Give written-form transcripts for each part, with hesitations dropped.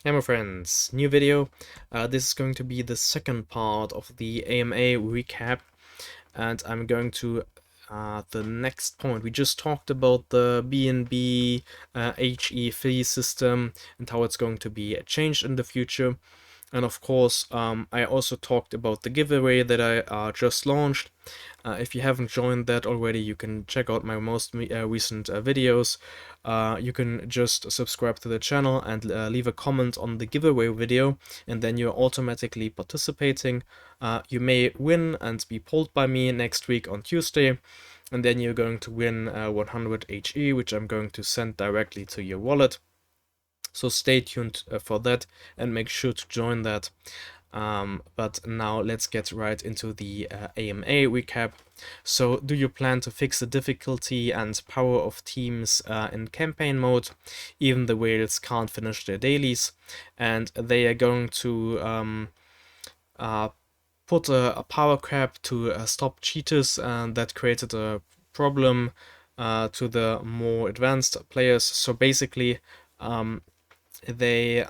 Hey my friends, new video. This is going to be the second part of the AMA recap, and I'm going to the next point. We just talked about the BNB HE fee system and how it's going to be changed in the future. And of course, I also talked about the giveaway that I just launched. If you haven't joined that already, you can check out my most recent videos. You can just subscribe to the channel and leave a comment on the giveaway video, and then you're automatically participating. You may win and be polled by me next week on Tuesday, and then you're going to win 100 HE, which I'm going to send directly to your wallet. So stay tuned for that and make sure to join that. But now let's get right into the AMA recap. So, do you plan to fix the difficulty and power of teams in campaign mode? Even the whales can't finish their dailies, and they are going to put a power cap to stop cheaters, and that created a problem to the more advanced players. So basically, they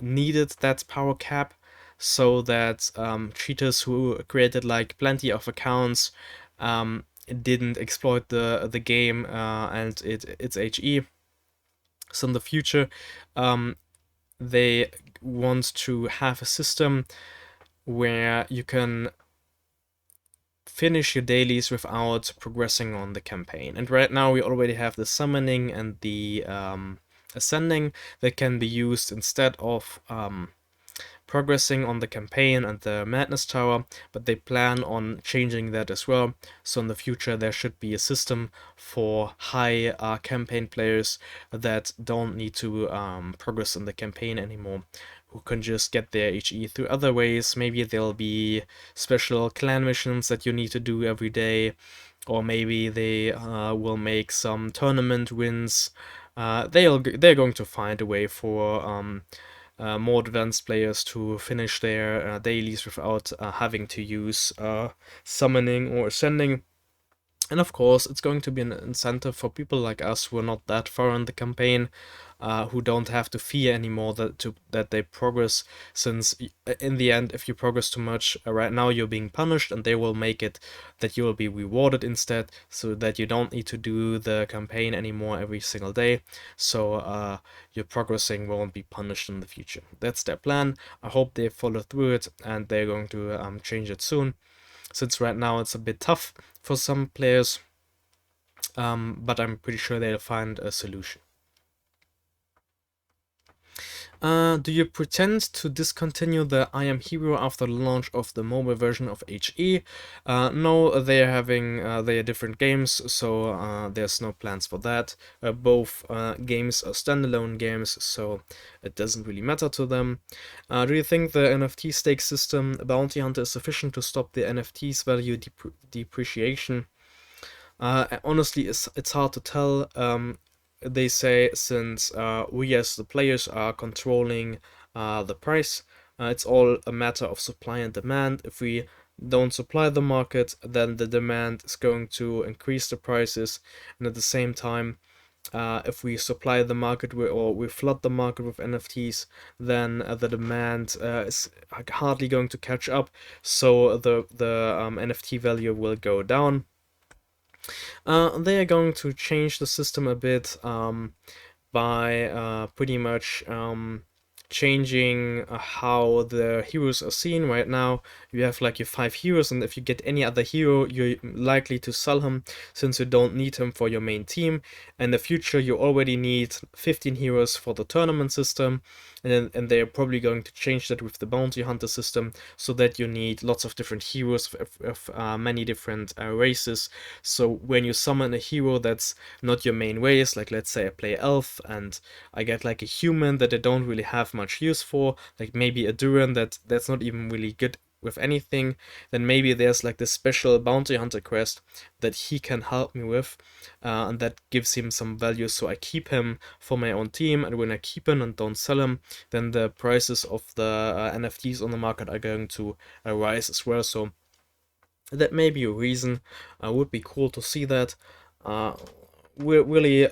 needed that power cap so that cheaters who created like plenty of accounts didn't exploit the game and its HE. So in the future, they want to have a system where you can finish your dailies without progressing on the campaign. And right now we already have the summoning and the ascending that can be used instead of progressing on the campaign and the Madness Tower, but they plan on changing that as well. So in the future there should be a system for high campaign players that don't need to progress in the campaign anymore, who can just get their HE through other ways. Maybe there'll be special clan missions that you need to do every day, or maybe they will make some tournament wins. They're going to find a way for more advanced players to finish their dailies without having to use summoning or ascending. And of course, it's going to be an incentive for people like us who are not that far in the campaign, who don't have to fear anymore that they progress, since in the end, if you progress too much, right now you're being punished, and they will make it that you will be rewarded instead, so that you don't need to do the campaign anymore every single day. So your progressing won't be punished in the future. That's their plan. I hope they follow through it, and they're going to change it soon, since right now it's a bit tough for some players, but I'm pretty sure they'll find a solution. Do you pretend to discontinue the I Am Hero after the launch of the mobile version of HE? No, they are having they are different games, so there's no plans for that. Both games are standalone games, so it doesn't really matter to them. Do you think the NFT stake system Bounty Hunter is sufficient to stop the NFT's value depreciation? Honestly, it's hard to tell. They say, since we as the players are controlling the price, it's all a matter of supply and demand. If we don't supply the market, then the demand is going to increase the prices, and at the same time, if we supply the market or we flood the market with NFTs, then the demand is hardly going to catch up. So the NFT value will go down. They are going to change the system a bit by pretty much changing how the heroes are seen. Right now you have like your 5 heroes, and if you get any other hero, you're likely to sell him, since you don't need him for your main team. In the future you already need 15 heroes for the tournament system, and they're probably going to change that with the bounty hunter system, so that you need lots of different heroes of many different races. So when you summon a hero that's not your main race, like let's say I play elf and I get like a human that I don't really have much use for, like maybe a Duran that's not even really good with anything, then maybe there's like this special bounty hunter quest that he can help me with, and that gives him some value, so I keep him for my own team. And when I keep him and don't sell him, then the prices of the NFTs on the market are going to rise as well. So that may be a reason. Would be cool to see that. we're really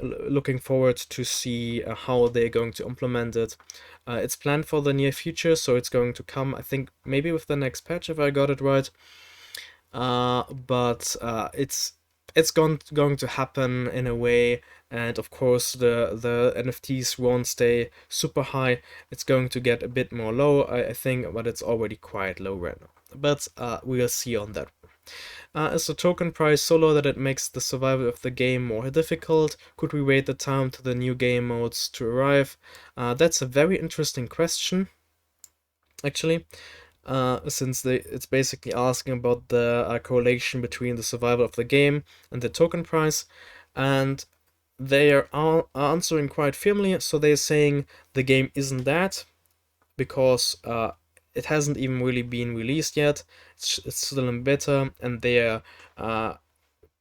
looking forward to see how they're going to implement it. It's planned for the near future, so it's going to come, I think, maybe with the next patch if I got it right. But it's going to happen in a way, and of course the NFTs won't stay super high. It's going to get a bit more low, I think, but it's already quite low right now. But we'll see on that. Is the token price so low that it makes the survival of the game more difficult? Could we wait the time to the new game modes to arrive? That's a very interesting question, actually, since it's basically asking about the correlation between the survival of the game and the token price, and they are answering quite firmly. So they're saying the game isn't that because it hasn't even really been released yet. It's still in beta, and they're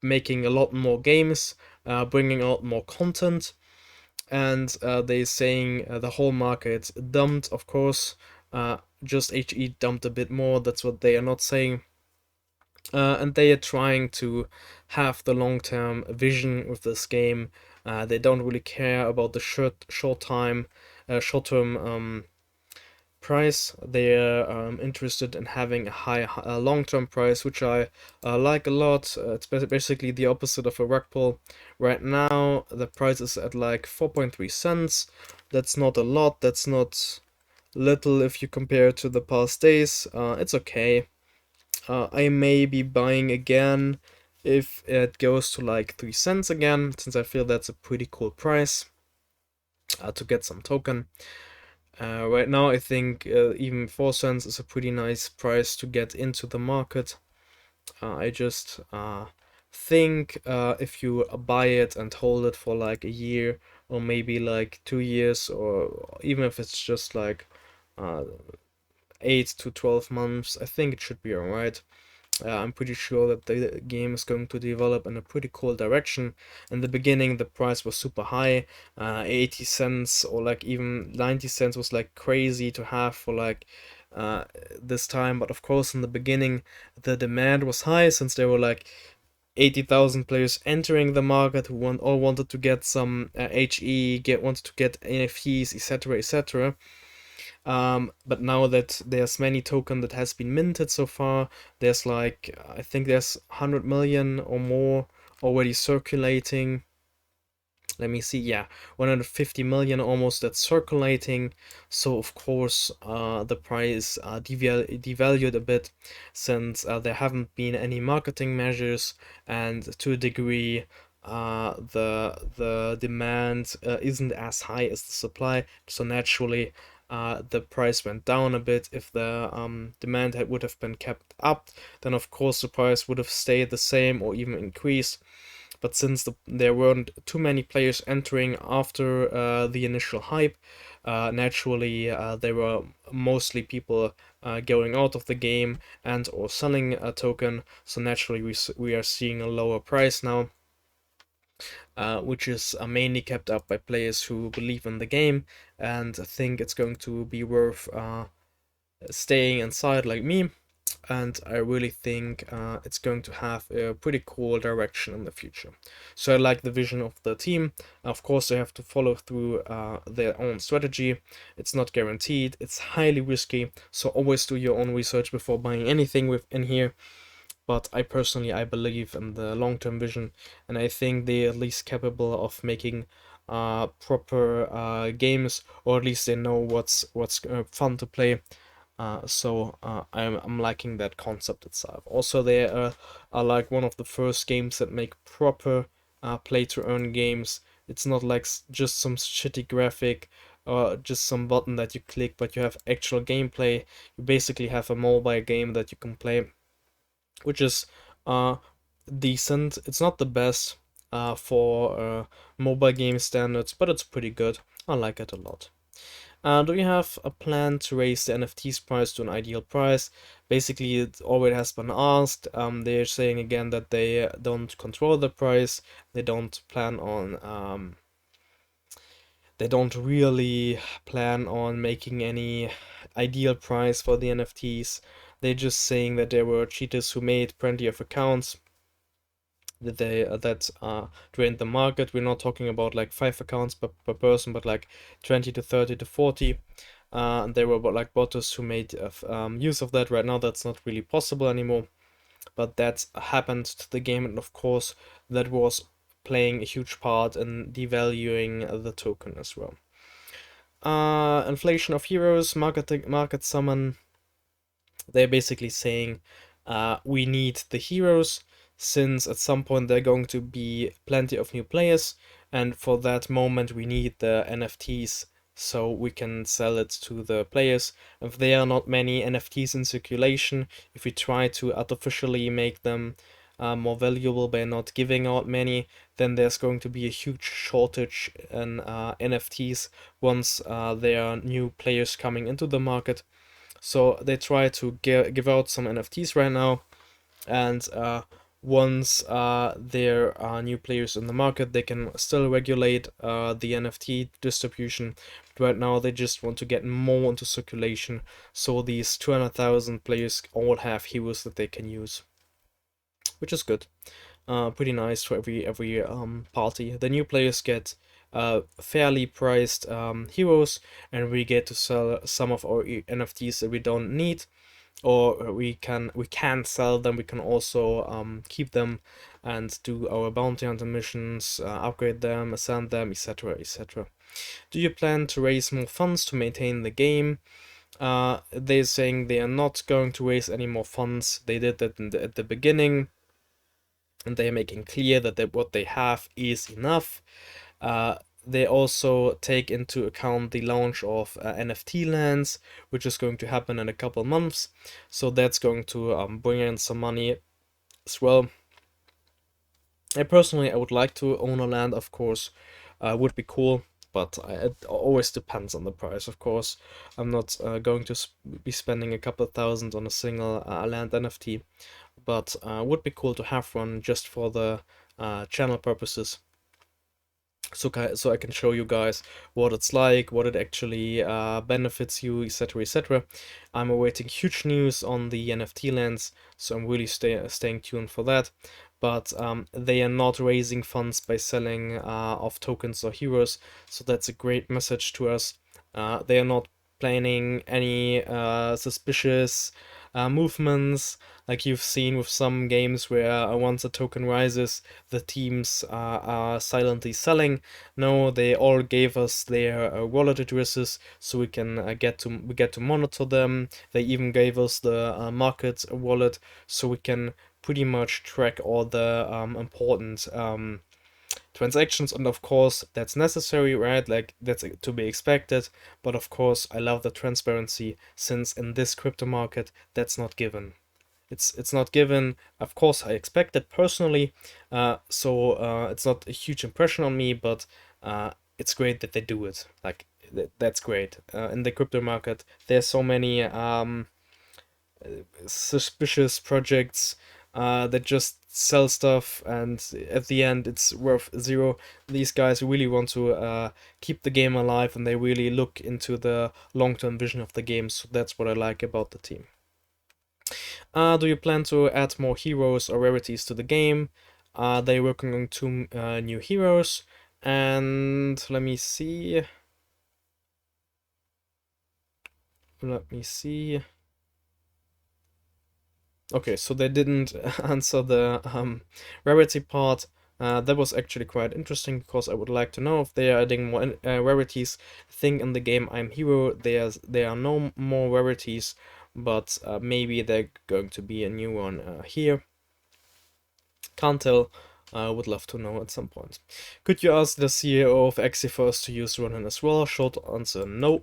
making a lot more games, bringing out more content, and they're saying the whole market dumped, of course. Just HE dumped a bit more, that's what they are not saying. And they are trying to have the long-term vision with this game. They don't really care about the short-term price. They're interested in having a high long-term price, which I like a lot. It's basically the opposite of a rug pull. Right now, the price is at like 4.3 cents. That's not a lot. That's not little if you compare it to the past days. It's okay. I may be buying again if it goes to like 3 cents again, since I feel that's a pretty cool price to get some token. Right now, I think even 4 cents is a pretty nice price to get into the market. I just think if you buy it and hold it for like a year or maybe like 2 years, or even if it's just like uh, 8 to 12 months, I think it should be alright. I'm pretty sure that the game is going to develop in a pretty cool direction. In the beginning, the price was super high, 80 cents or like even 90 cents was like crazy to have for like this time. But of course, in the beginning, the demand was high since there were like 80,000 players entering the market who all wanted to get some HE, wanted to get NFTs, etc., etc. But now that there's many token that has been minted so far, there's like, I think there's 100 million or more already circulating. Let me see, yeah, 150 million almost that's circulating. So of course, the price devalued a bit since there haven't been any marketing measures, and to a degree, the demand isn't as high as the supply. So naturally, the price went down a bit. If the demand would have been kept up, then of course the price would have stayed the same or even increased. But since there weren't too many players entering after the initial hype, naturally there were mostly people going out of the game and or selling a token. So naturally we are seeing a lower price now, which is mainly kept up by players who believe in the game and think it's going to be worth staying inside like me. And I really think it's going to have a pretty cool direction in the future. So I like the vision of the team. Of course, they have to follow through their own strategy. It's not guaranteed. It's highly risky. So always do your own research before buying anything within here. But I believe in the long-term vision, and I think they're at least capable of making proper games, or at least they know what's fun to play. I'm liking that concept itself. Also, they are like one of the first games that make proper play to earn games. It's not like just some shitty graphic or just some button that you click, but you have actual gameplay. You basically have a mobile game that you can play, which is uh decent. It's not the best for mobile game standards, but it's pretty good. I like it a lot. Do you have a plan to raise the NFT's price to an ideal price? Basically, it already has been asked. They're saying again that they don't control the price. They don't plan on. They don't really plan on making any ideal price for the NFTs. They're just saying that there were cheaters who made plenty of accounts that drained the market. We're not talking about like 5 accounts per person, but like 20 to 30 to 40. And there were like botters who made use of that. Right now, that's not really possible anymore. But that happened to the game, and of course, that was playing a huge part in devaluing the token as well. Inflation of heroes, market summon. They're basically saying we need the heroes since at some point there are going to be plenty of new players, and for that moment we need the NFTs so we can sell it to the players. If there are not many NFTs in circulation, if we try to artificially make them more valuable by not giving out many, then there's going to be a huge shortage in NFTs once there are new players coming into the market. So they try to give out some NFTs right now, and once there are new players in the market, they can still regulate the NFT distribution. But right now, they just want to get more into circulation, so these 200,000 players all have heroes that they can use, which is good. Pretty nice for every party. The new players get fairly priced heroes, and we get to sell some of our NFTs that we don't need, or we can sell them. We can also keep them and do our bounty hunter missions, upgrade them, ascend them, etc., etc. Do you plan to raise more funds to maintain the game? They're saying they are not going to raise any more funds. They did that at the beginning, and they are making clear that what they have is enough. They also take into account the launch of NFT lands, which is going to happen in a couple months. So that's going to bring in some money as well. Personally, I would like to own a land, of course. Would be cool, but it always depends on the price, of course. I'm not going to be spending a couple thousand on a single land NFT, but would be cool to have one just for the channel purposes. So I can show you guys what it's like, what it actually benefits you, etc., etc. I'm awaiting huge news on the NFT lands, so I'm really staying tuned for that. But they are not raising funds by selling off tokens or heroes, so that's a great message to us. They are not planning any suspicious movements like you've seen with some games where once a token rises, the teams are silently selling. No, they all gave us their wallet addresses so we can get to monitor them. They even gave us the market wallet so we can pretty much track all the important transactions, and of course that's necessary, right? Like that's to be expected, but of course I love the transparency since in this crypto market that's not given. It's not given. Of course I expect it personally, so it's not a huge impression on me, but it's great that they do it. Like that's great. In the crypto market there's so many suspicious projects that just sell stuff and at the end it's worth zero. These guys really want to keep the game alive, and they really look into the long-term vision of the game, so that's what I like about the team. Do you plan to add more heroes or rarities to the game? They're working on 2 new heroes, and let me see. Okay, so they didn't answer the rarity part. That was actually quite interesting because I would like to know if they are adding more rarities. I think in the game I'm Hero there are no more rarities, but maybe they're going to be a new one here. Can't tell. I would love to know at some point. Could you ask the CEO of Axiverse to use Ronin as well? Short answer, no.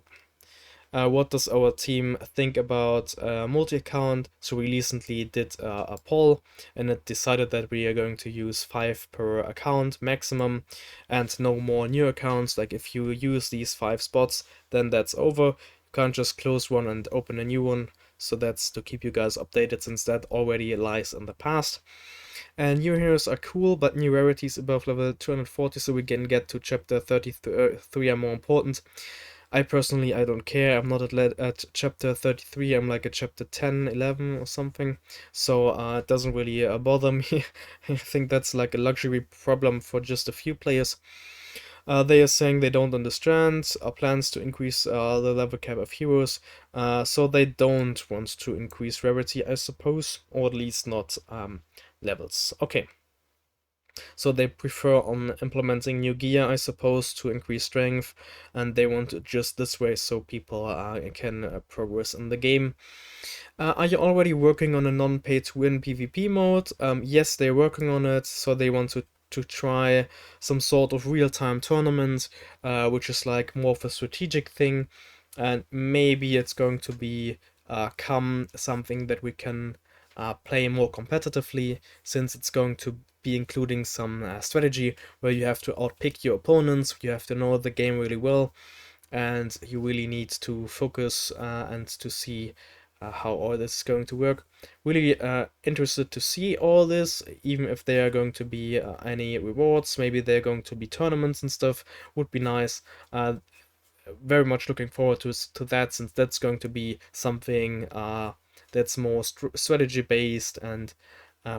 What does our team think about multi-account? So we recently did a poll, and it decided that we are going to use 5 per account maximum and no more new accounts. Like if you use these 5 spots, then that's over. You can't just close one and open a new one. So that's to keep you guys updated since that already lies in the past. And new heroes are cool, but new rarities above level 240 so we can get to chapter 33 are more important. I personally, I don't care. I'm not at chapter 33. I'm like at chapter 10, 11 or something. So it doesn't really bother me. I think that's like a luxury problem for just a few players. They are saying they don't understand our plans to increase the level cap of heroes, so they don't want to increase rarity, I suppose, or at least not levels. Okay, so they prefer on implementing new gear, I suppose, to increase strength, and they want it just this way so people can progress in the game. Are you already working on a non-pay-to-win PvP mode? Yes, they're working on it, so they want to try some sort of real-time tournament, which is like more of a strategic thing, and maybe it's going to be come something that we can play more competitively, since it's going to be including some strategy where you have to outpick your opponents, you have to know the game really well, and you really need to focus and to see how all this is going to work. Really interested to see all this, even if there are going to be any rewards, maybe there are going to be tournaments and stuff, would be nice. Very much looking forward to that, since that's going to be something that's more strategy based and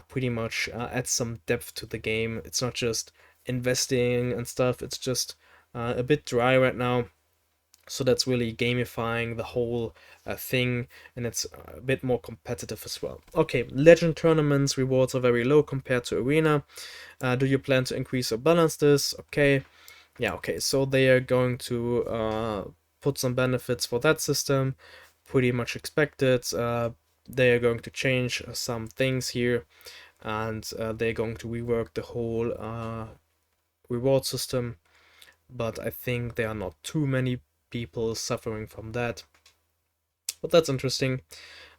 pretty much adds some depth to the game. It's not just investing and stuff, it's just a bit dry right now. So that's really gamifying the whole thing, and it's a bit more competitive as well. Okay, legend tournaments rewards are very low compared to arena. Do you plan to increase or balance this? Okay, yeah, okay, so they are going to put some benefits for that system, pretty much expected. They are going to change some things here, and they're going to rework the whole reward system, but I think there are not too many people suffering from that. But that's interesting.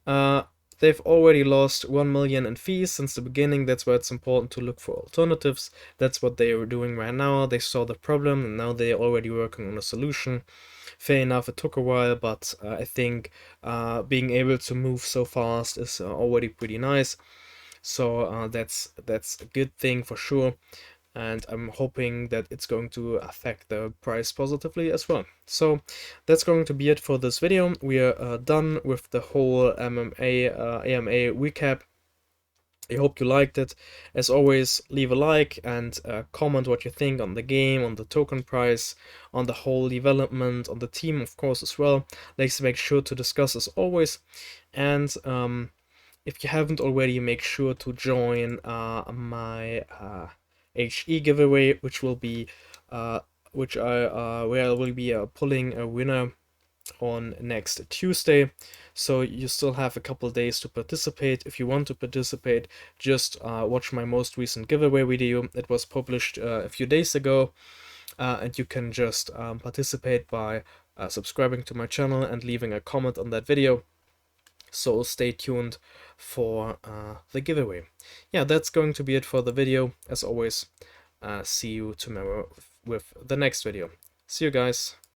Uh, they've already lost 1 million in fees since the beginning. That's why it's important to look for alternatives. That's what they are doing right now. They saw the problem and now they're already working on a solution. Fair enough, it took a while, but I think being able to move so fast is already pretty nice. So that's a good thing for sure, and I'm hoping that it's going to affect the price positively as well. So that's going to be it for this video. We are done with the whole AMA recap. I hope you liked it. As always, leave a like and comment what you think on the game, on the token price, on the whole development, on the team, of course, as well. Let's make sure to discuss as always. And if you haven't already, make sure to join my HE giveaway, which will be where I will be pulling a winner on next Tuesday. So you still have a couple days to participate. If you want to participate, just watch my most recent giveaway video. It was published a few days ago, and you can just participate by subscribing to my channel and leaving a comment on that video. So stay tuned for the giveaway. Yeah, that's going to be it for the video. As always, see you tomorrow with the next video. See you guys.